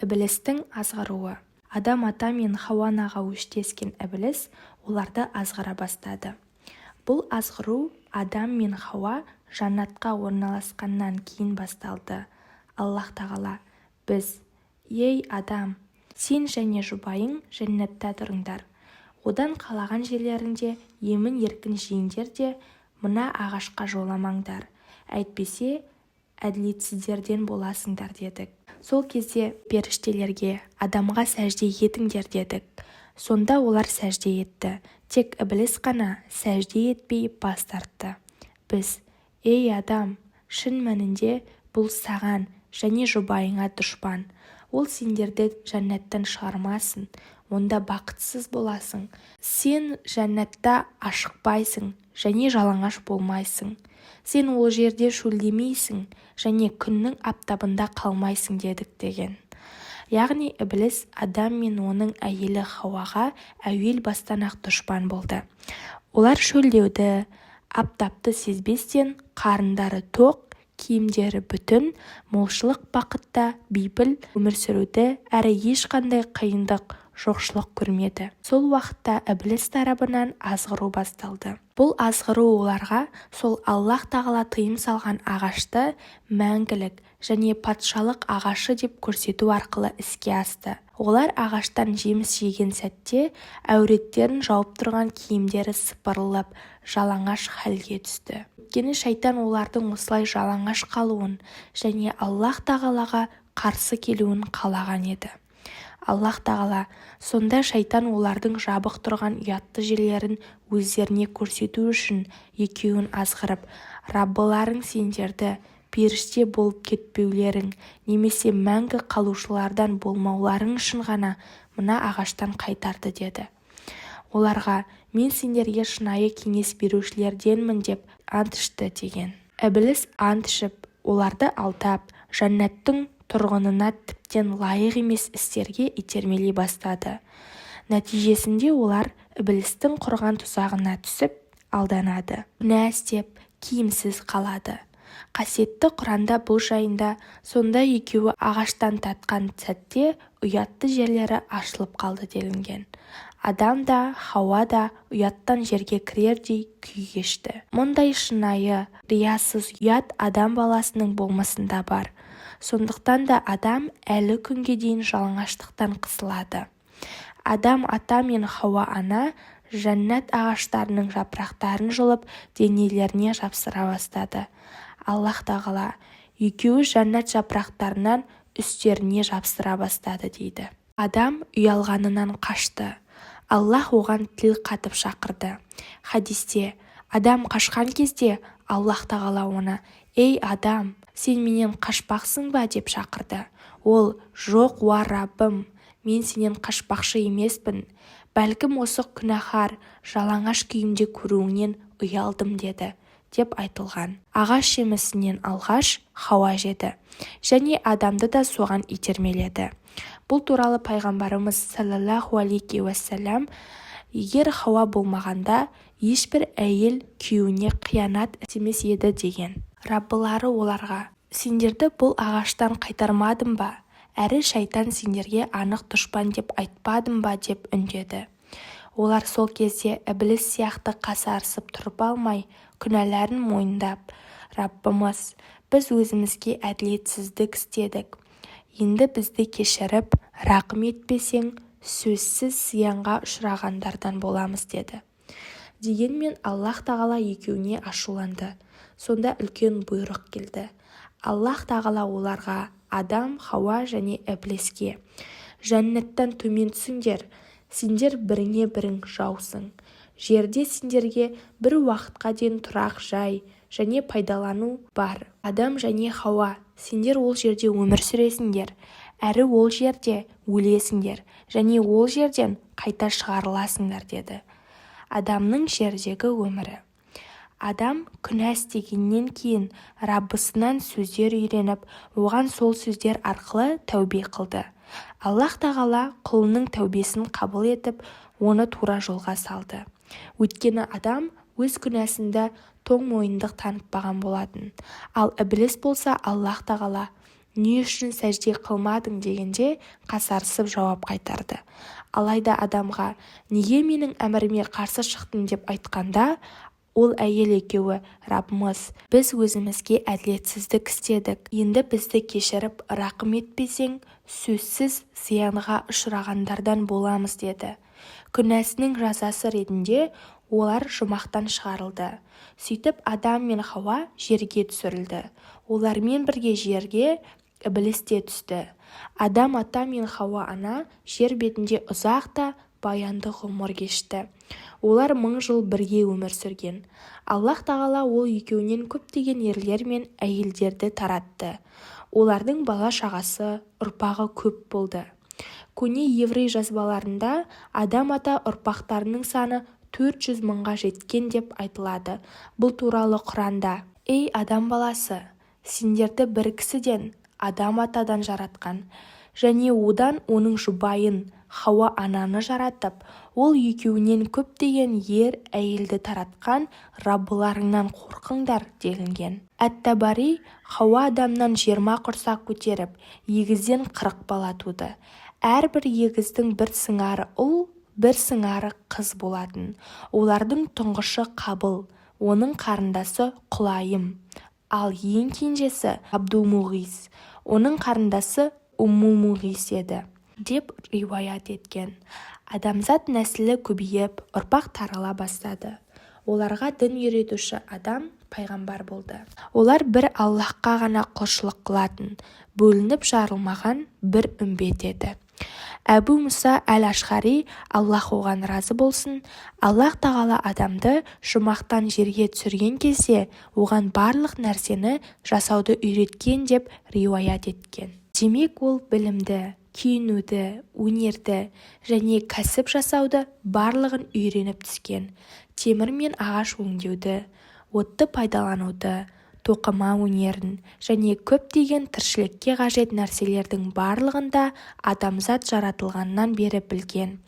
Ібілістің азғыруы. Адам ата мен Хауа анаға өштескен ібіліс оларды азғыра бастады. Бұл азғыру Адам мен Хауа жаннатқа орналасқаннан кейін басталды. Аллах тағала: біз, ей Адам, сен және жұбайың жәннатта тұрыңдар. Одан қалаған жерлерінде емін-еркін жейіндер де мына ағашқа жоламаңдар. Әйтпесе, әділетсіздерден боласыңдар дедік. Сол кезде періштелерге Адамға сәжде етіңдер дедік. Сонда олар сәжде етті. Тек ібіліс қана сәжде етпей бас тартты. Біз, ей Адам, шын мәнінде бұл саған және жұбайыңа дұшпан. Ол сендерді жәннаттан шығармасын, онда бақытсыз боласың. Сен жәннатта ашықпайсың және жалаңаш болмайсың. Сен ол жерде шөлдемейсің және күннің аптабында қалмайсың дедік деген. Яғни ібіліс Адам мен оның әйелі Хауаға әуел бастан-ақ дұшпан болды. Олар шөлдеуді, аптапты сезбестен қарындары тоқ, киімдері бүтін, молшылық бақытта бейпіл өмір сүруді әрі ешқандай қиындық, жоқшылық көрмеді. Сол уақытта ібіліс тарабынан азғыру басталды. Бұл азғыру оларға сол Аллах тағала тыйым салған ағашты мәңгілік және патшалық ағашы деп көрсету арқылы іске асты. Олар ағаштан жеміс жеген сәтте әуреттерін жауып тұрған киімдері сыпырылып, жалаңаш халге түсті. Өйткені шайтан олардың осылай жалаңаш қалуын және Аллах тағалаға қарсы келуін қалаған еді. Аллах тағала сонда шайтан олардың жабық тұрған ұятты жерлерін өздеріне көрсету үшін екеуін азғырып: Раббыларың сендерді періште болып кетпеулерің немесе мәңгі қалушылардан болмауларың үшін ғана мына ағаштан қайтарды деді. Оларға: мен сендерге шынайы кеңес берушілерденмін деп ант ішті деген. Ібіліс ант ішіп, оларды алдап, жәннаттың тұрғынына тіптен лайық емес істерге итермелей бастады. Нәтижесінде олар ібілістің құрған тұзағына түсіп алданады. Күнә істеп, киімсіз қалады. Қасиетті Құранда бұл жайында сонда екеуі ағаштан татқан сәтте ұятты жерлері ашылып қалды делінген. Адам да, Хауа да ұяттан жерге кірердей күй кешті. Мұндай шынайы, риясыз ұят адам баласының болмысында бар. Сондықтан да адам әлі күнге дейін жалаңаштықтан қысылады. Адам ата мен Хауа ана жәннат ағаштарының жапырақтарын жұлып денелеріне жапсыра бастады. Аллах тағала екеуі жәннат жапырақтарынан үстеріне жапсыра бастады дейді. Адам ұялғанынан қашты. Аллах оған тіл қатып шақырды. Хадисте адам қашқан кезде Аллах тағала оны: ей адам, сен менен қашпақсың ба деп шақырды. Ол: жоқ уа Раббым, мен сенен қашпақшы емеспін. Бәлкім осы күнәһар жалаңаш күйімде көруіңнен ұялдым деді деп айтылған. Ағаш жемісінен алғаш Хауа жеді және адамды да соған итермеледі. Бұл туралы пайғамбарымыз саллаллаху алейхи уассалам: егер Хауа болмағанда ешбір әйел күйеуіне қиянат істемес еді деген. Раббылары оларға: сендерді бұл ағаштан қайтармадым ба? Әрі шайтан сендерге анық дұшпан деп айтпадым ба деп үндеді. Олар сол кезде ібіліс сияқты қасарысып тұрып алмай, күнәларын мойындап: Раббымыз, біз өзімізге әділетсіздік істедік. Енді бізді кешіріп, рақым етпесең, сөзсіз зиянға ұшырағандардан боламыз деді. Дегенмен Аллах тағала екеуіне ашуланды. Сонда үлкен бұйрық келді. Аллах тағала оларға, Адам, Хауа және ібіліске: жәннаттан төмен түсіңдер, сендер біріңе бірің жаусың. Жерде сендерге бір уақытқа дейін тұрақ жай және пайдалану бар. Адам және Хауа, сендер ол жерде өмір сүресіңдер, әрі ол жерде өлесіңдер және ол жерден қайта шығарыласыңдар деді. Адамның жердегі өмірі. Адам күнә істегеннен кейін Раббысынан сөздер үйреніп, оған сол сөздер арқылы тәубе қылды. Аллах тағала құлының тәубесін қабыл етіп, оны тура жолға салды. Өйткені адам өз күнәсында тоң мойындық танытпаған болатын. Ал ібіліс болса Аллах тағала не үшін сәжде қылмадың дегенде қасарысып жауап қайтарды. Алайда адамға неге менің әміріме қарсы шықтың деп айтқанда, ол әйел екеуі: Раббымыз, біз өзімізге әділетсіздік істедік. Енді бізді кешіріп, рақым етпесең, сөзсіз зиянға ұшырағандардан боламыз деді. Күнәсінің жазасы ретінде олар жұмақтан шығарылды. Сөйтіп Адам мен Хауа жерге түсірілді. Олармен бірге жерге Ібліс те түсті. Адам ата мен Хауа ана жер бетінде ұзақ та баянды ғұмыр кешті. Олар 1000 жыл бірге өмір сүрген. Аллах тағала ол екеуінен көптеген ерлер мен әйелдерді таратты. Олардың бала-шағасы, ұрпағы көп болды. Көне еврей жазбаларында Адам ата ұрпақтарының саны 400 мыңға жеткен деп айтылады. Бұл туралы Құранда: Ей адам баласы, сендерді бір кісіден, Адам атадан жаратқан, және одан оның жұбайын Хауа ананы жаратып, ол екеуінен көптеген ер әйелді таратқан Раббыларыңнан қорқыңдар делінген. Әт-Табари: Хауа адамнан 20 құрсақ көтеріп, егізден 40 бала туды. Әрбір егіздің бір сыңары ұл, бір сыңары қыз болатын. Олардың тұңғышы Қабыл, оның қарындасы Құлайым, ал ең кенжесі Абдулмуғис, оның қарындасы Уммулмуғис еді, деп риуаят еткен. Адамзат нәсілі көбейіп, ұрпақ тарала бастады. Оларға дін үйретуші Адам пайғамбар болды. Олар бір Аллахқа ғана құлшылық қылатын, бөлініп жарылмаған бір үмбет еді. Әбу Мұса әл-Ашғари, Аллах оған разы болсын, Аллах тағала адамды жұмақтан жерге түсірген кезде оған барлық нәрсені жасауды үйреткен деп риуаят еткен. Демек ол білімді, киінуді, өнерді және кәсіп жасауды барлығын үйреніп түскен. Темір мен ағаш өңдеуді, отты пайдалануды, тоқыма өнерін және көптеген тіршілікке қажет нәрселердің барлығында адамзат жаратылғаннан бері білген.